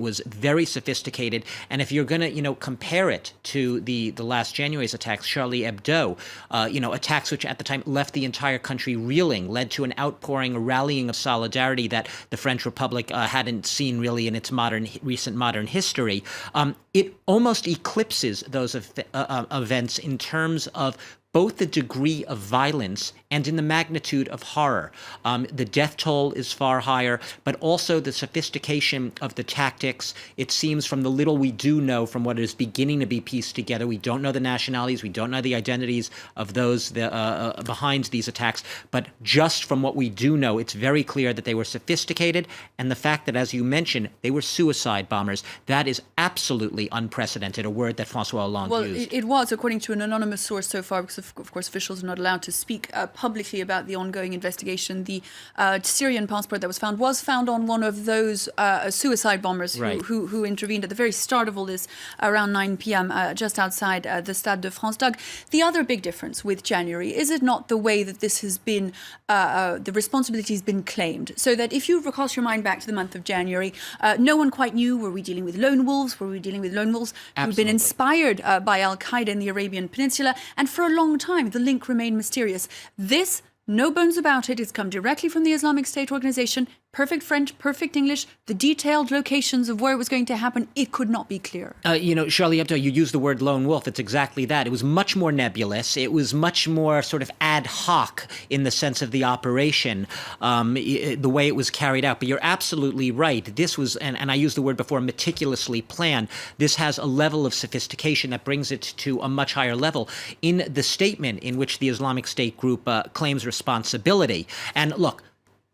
was very sophisticated. And if you're going to, compare it to the last January's attacks, Charlie Hebdo, attacks which at the time left the entire country reeling, led to an outpouring, a rallying of solidarity that the French Republic hadn't seen really in its recent modern history. It almost eclipses those events in terms of both the degree of violence and in the magnitude of horror. The death toll is far higher, but also the sophistication of the tactics. It seems from the little we do know, from what is beginning to be pieced together, we don't know the nationalities, we don't know the identities of those behind these attacks, but just from what we do know, it's very clear that they were sophisticated, and the fact that, as you mentioned, they were suicide bombers, that is absolutely unprecedented, a word that François Hollande used. It was, according to an anonymous source so far, because of course officials are not allowed to speak publicly about the ongoing investigation. The Syrian passport that was found on one of those suicide bombers who intervened at the very start of all this around 9 p.m. Just outside the Stade de France. Doug, the other big difference with January, is it not the way that this has been, the responsibility has been claimed? So that if you recast your mind back to the month of January, no one quite knew, were we dealing with lone wolves? Were we dealing with lone wolves who'd been inspired by Al-Qaeda in the Arabian Peninsula? And for a long time, the link remained mysterious. This, no bones about it, it's come directly from the Islamic State organization. Perfect French, perfect English, the detailed locations of where it was going to happen, it could not be clear. Charlie Hebdo, you used the word lone wolf. It's exactly that. It was much more nebulous. It was much more sort of ad hoc in the sense of the operation, the way it was carried out. But you're absolutely right. This was, and I used the word before, meticulously planned. This has a level of sophistication that brings it to a much higher level. In the statement in which the Islamic State group claims responsibility, and look,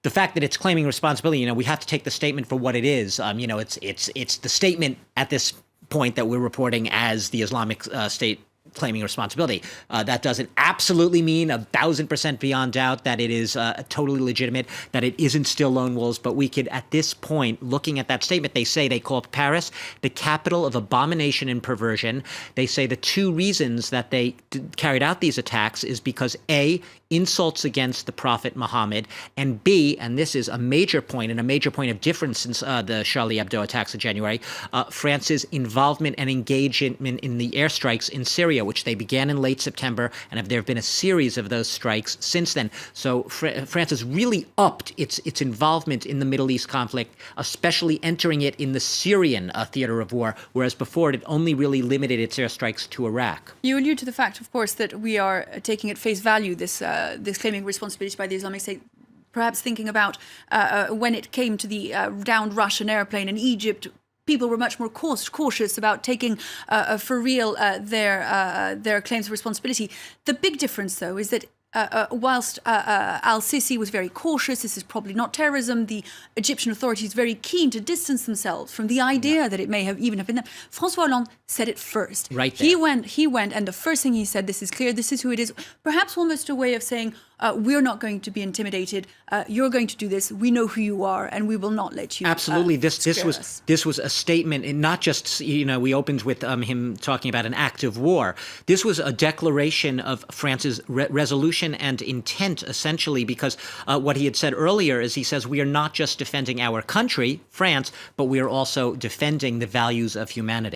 the fact that it's claiming responsibility, we have to take the statement for what it is. It's the statement at this point that we're reporting as the Islamic State claiming responsibility. That doesn't absolutely mean 1,000% beyond doubt that it is totally legitimate, that it isn't still lone wolves. But we could, at this point, looking at that statement, they call Paris the capital of abomination and perversion. They say the two reasons that they carried out these attacks is because A, insults against the Prophet Muhammad, and B, and this is a major point and a major point of difference since the Charlie Hebdo attacks of January, France's involvement and engagement in the airstrikes in Syria, which they began in late September, and there have been a series of those strikes since then. So France has really upped its involvement in the Middle East conflict, especially entering it in the Syrian theater of war, whereas before it only really limited its airstrikes to Iraq. You allude to the fact, of course, that we are taking at face value this claiming responsibility by the Islamic State, perhaps thinking about when it came to the downed Russian airplane in Egypt. People were much more cautious about taking for real their claims of responsibility. The big difference, though, is that whilst al-Sisi was very cautious, this is probably not terrorism, the Egyptian authorities very keen to distance themselves from the idea that it may have even have been them. François Hollande said it first. Right there. He went, and the first thing he said, this is clear, this is who it is, perhaps almost a way of saying, we're not going to be intimidated. You're going to do this. We know who you are, and we will not let you. Absolutely, this was a statement, and not just we opened with him talking about an act of war. This was a declaration of France's resolution and intent, essentially, because what he had said earlier is he says we are not just defending our country, France, but we are also defending the values of humanity.